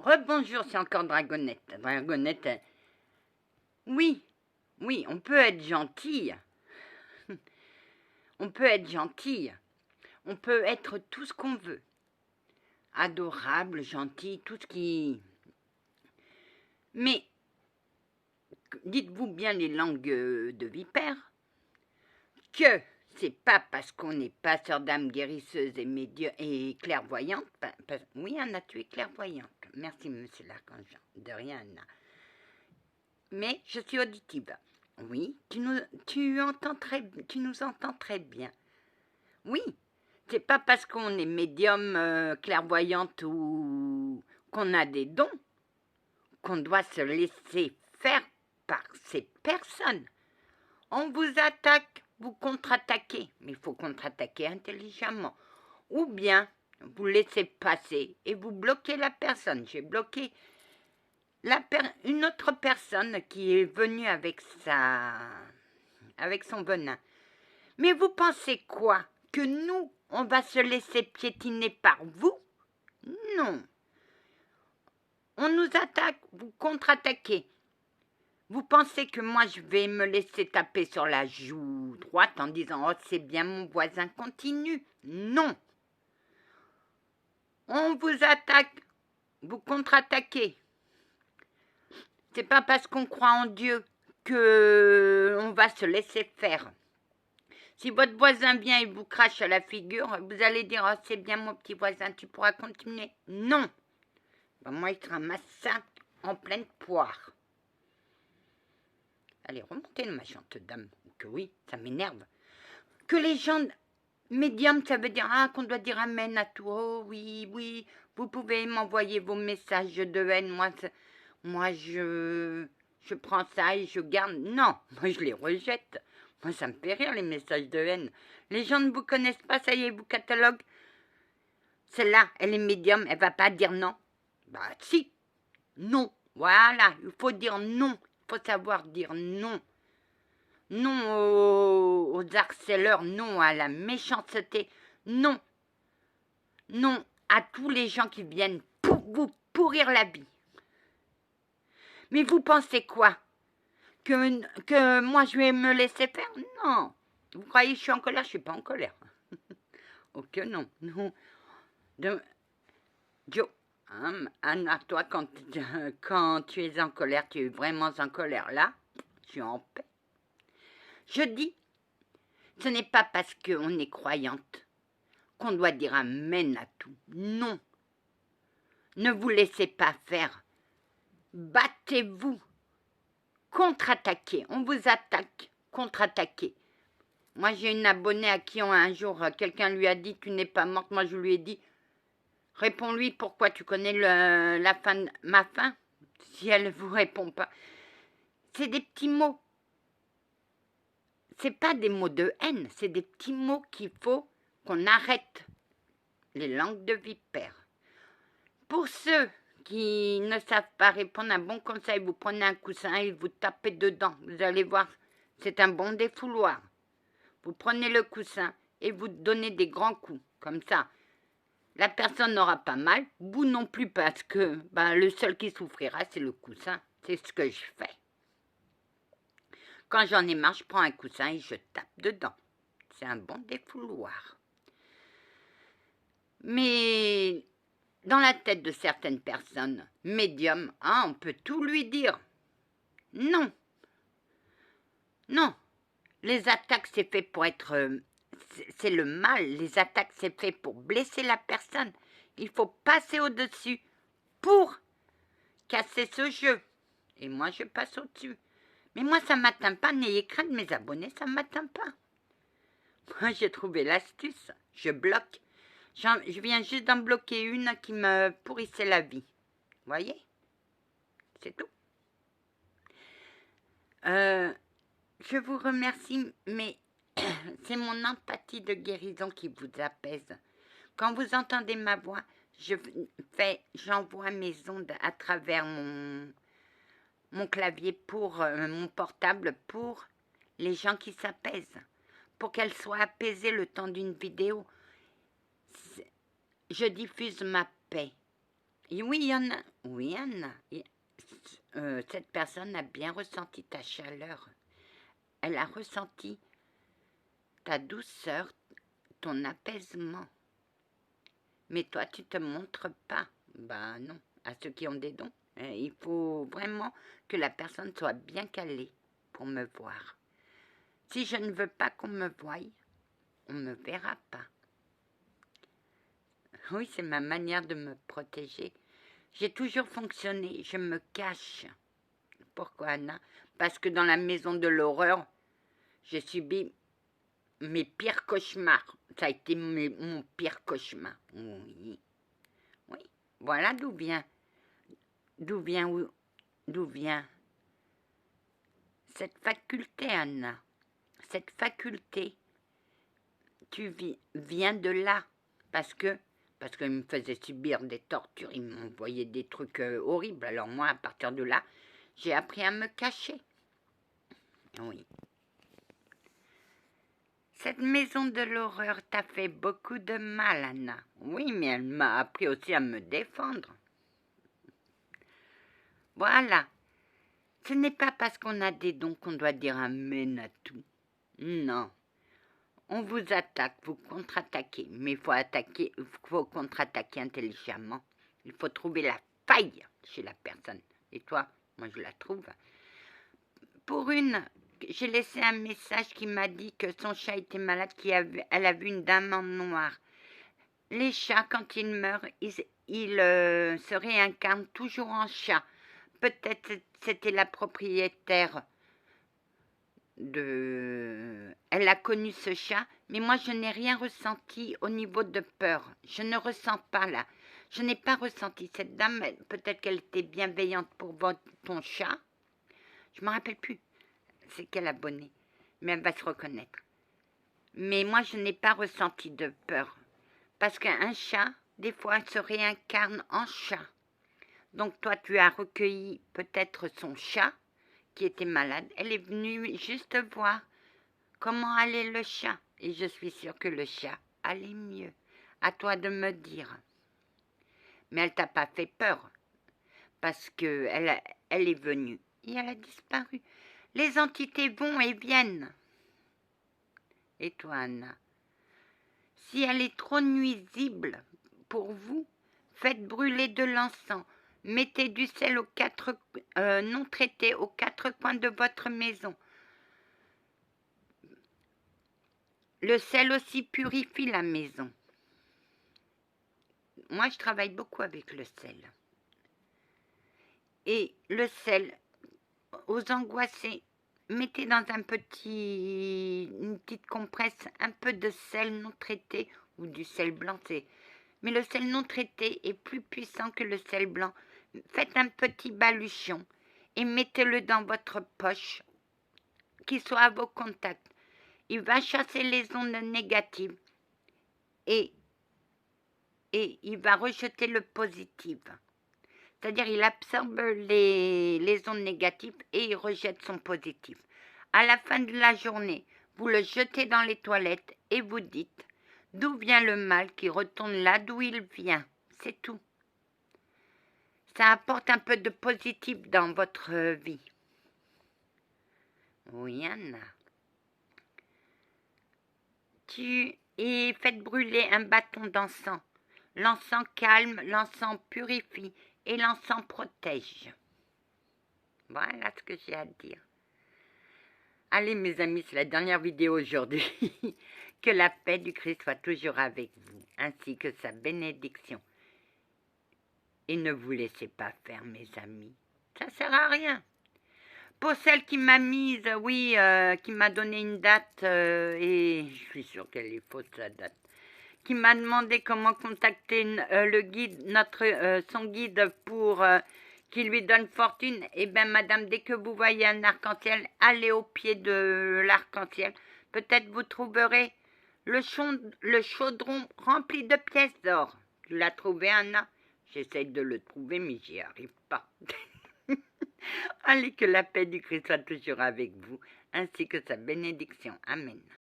Rebonjour, c'est encore Dragonette. Dragonette, oui, on peut être gentille. On peut être gentille. On peut être tout ce qu'on veut. Adorable, gentil, tout ce qui... Mais, dites-vous bien les langues de vipère, que c'est pas parce qu'on n'est pas sœur d'âme guérisseuse et clairvoyante. Oui, on a tué clairvoyante. Merci, monsieur l'archange. De rien, Anna. Mais je suis auditive. Oui, tu nous entends très bien. Oui, c'est pas parce qu'on est médium, clairvoyante ou qu'on a des dons qu'on doit se laisser faire par ces personnes. On vous attaque, vous contre-attaquez, mais il faut contre-attaquer intelligemment. Ou bien, vous laissez passer et vous bloquez la personne. J'ai bloqué une autre personne qui est venue avec son venin. Mais vous pensez quoi? Que nous, on va se laisser piétiner par vous? Non. On nous attaque, vous contre-attaquez. Vous pensez que moi, je vais me laisser taper sur la joue droite en disant « Oh, c'est bien, mon voisin continue ». Non. On vous attaque, vous contre-attaquez. C'est pas parce qu'on croit en Dieu qu'on va se laisser faire. Si votre voisin vient et vous crache à la figure, vous allez dire « Oh, c'est bien mon petit voisin, tu pourras continuer ». Non. Ben, moi, il te ramasse ça en pleine poire. Allez, remontez ma chante dame. Que oui, ça m'énerve. Que les gens médiums, ça veut dire qu'on doit dire amen à tout. Oh oui, vous pouvez m'envoyer vos messages de haine. Moi je prends ça et je garde. Non, moi je les rejette. Moi ça me fait rire les messages de haine. Les gens ne vous connaissent pas, ça y est, vous catalogue. Celle-là, elle est médium, elle va pas dire non. Bah si, non. Voilà, il faut dire non. Il faut savoir dire non. Non aux harceleurs, non à la méchanceté, non. Non à tous les gens qui viennent pour vous pourrir la vie. Mais vous pensez quoi? Que moi je vais me laisser faire? Non. Vous croyez que je suis en colère? Je ne suis pas en colère. Ok, non. Joe, Anna, toi, quand tu es en colère, tu es vraiment en colère. Là, tu es en paix. Je dis, ce n'est pas parce qu'on est croyante qu'on doit dire amen à tout. Non. Ne vous laissez pas faire. Battez-vous. Contre-attaquez. On vous attaque. Contre-attaquez. Moi, j'ai une abonnée à qui un jour, quelqu'un lui a dit « Tu n'es pas morte ». Moi, je lui ai dit « Réponds-lui pourquoi tu connais ma fin ?» Si elle ne vous répond pas. C'est des petits mots. Ce n'est pas des mots de haine. C'est des petits mots qu'il faut qu'on arrête. Les langues de vipère. Pour ceux qui ne savent pas répondre, un bon conseil, vous prenez un coussin et vous tapez dedans. Vous allez voir, c'est un bon défouloir. Vous prenez le coussin et vous donnez des grands coups, comme ça. La personne n'aura pas mal, vous non plus, parce que le seul qui souffrira, c'est le coussin. C'est ce que je fais. Quand j'en ai marre, je prends un coussin et je tape dedans. C'est un bon défouloir. Mais dans la tête de certaines personnes, médium, on peut tout lui dire. Non. Non. Les attaques, c'est fait pour être... c'est le mal. Les attaques, c'est fait pour blesser la personne. Il faut passer au-dessus pour casser ce jeu. Et moi, je passe au-dessus. Mais moi, ça ne m'atteint pas. N'ayez crainte, mes abonnés, ça ne m'atteint pas. Moi, j'ai trouvé l'astuce. Je bloque. Je viens juste d'en bloquer une qui me pourrissait la vie. Vous voyez? C'est tout. Je vous remercie, mais c'est mon empathie de guérison qui vous apaise. Quand vous entendez ma voix, j'envoie mes ondes à travers mon clavier pour mon portable pour les gens qui s'apaisent, pour qu'elles soient apaisées le temps d'une vidéo. Je diffuse ma paix. Et oui, il y en a. Oui, il y en a. Cette personne a bien ressenti ta chaleur. Elle a ressenti ta douceur, ton apaisement. Mais toi, tu te montres pas. Bah non, à ceux qui ont des dons. Il faut vraiment que la personne soit bien calée pour me voir. Si je ne veux pas qu'on me voie, on ne me verra pas. Oui, c'est ma manière de me protéger. J'ai toujours fonctionné, je me cache. Pourquoi, Anna? Parce que dans la maison de l'horreur, j'ai subi mes pires cauchemars. Ça a été mon pire cauchemar. Oui, oui. Voilà d'où vient cette faculté, Anna. Cette faculté, viens de là. Parce qu'il me faisait subir des tortures, il m'envoyait des trucs horribles. Alors moi, à partir de là, j'ai appris à me cacher. Oui. Cette maison de l'horreur t'a fait beaucoup de mal, Anna. Oui, mais elle m'a appris aussi à me défendre. Voilà. Ce n'est pas parce qu'on a des dons qu'on doit dire amen à tout. Non. On vous attaque, vous contre-attaquez. Mais il faut contre-attaquer intelligemment. Il faut trouver la faille chez la personne. Et toi, moi je la trouve. Pour une, j'ai laissé un message qui m'a dit que son chat était malade, elle a vu une dame en noir. Les chats, quand ils meurent, ils se réincarnent toujours en chat. Peut-être c'était la propriétaire Elle a connu ce chat, mais moi je n'ai rien ressenti au niveau de peur. Je ne ressens pas là. Je n'ai pas ressenti. Cette dame, peut-être qu'elle était bienveillante pour ton chat. Je ne me rappelle plus. C'est quel abonné. Mais elle va se reconnaître. Mais moi je n'ai pas ressenti de peur. Parce qu'un chat, des fois, se réincarne en chat. Donc toi, tu as recueilli peut-être son chat qui était malade. Elle est venue juste voir comment allait le chat. Et je suis sûre que le chat allait mieux. À toi de me dire. Mais elle t'a pas fait peur. Parce qu'elle est venue. Et elle a disparu. Les entités vont et viennent. Et toi, Anna? Si elle est trop nuisible pour vous, faites brûler de l'encens. Mettez du sel non traité aux 4 coins de votre maison. Le sel aussi purifie la maison. Moi, je travaille beaucoup avec le sel. Et le sel, aux angoissés, mettez dans une petite compresse un peu de sel non traité ou du sel blanc. Mais le sel non traité est plus puissant que le sel blanc. Faites un petit baluchon et mettez-le dans votre poche, qu'il soit à vos contacts. Il va chasser les ondes négatives et il va rejeter le positif. C'est-à-dire il absorbe les ondes négatives et il rejette son positif. À la fin de la journée, vous le jetez dans les toilettes et vous dites d'où vient le mal qui retourne là d'où il vient. C'est tout. Ça apporte un peu de positif dans votre vie. Oui, Anna. Et faites brûler un bâton d'encens. L'encens calme, l'encens purifie et l'encens protège. Voilà ce que j'ai à dire. Allez mes amis, c'est la dernière vidéo aujourd'hui. Que la paix du Christ soit toujours avec vous, ainsi que sa bénédiction. Et ne vous laissez pas faire, mes amis. Ça sert à rien. Pour celle qui m'a mise, oui, qui m'a donné une date, et je suis sûre qu'elle est fausse la date, qui m'a demandé comment contacter le guide, son guide pour qu'il lui donne fortune. Eh bien, madame, dès que vous voyez un arc-en-ciel, allez au pied de l'arc-en-ciel. Peut-être vous trouverez le chaudron rempli de pièces d'or. Tu l'as trouvé, Anna? J'essaye de le trouver, mais j'y arrive pas. Allez, que la paix du Christ soit toujours avec vous, ainsi que sa bénédiction. Amen.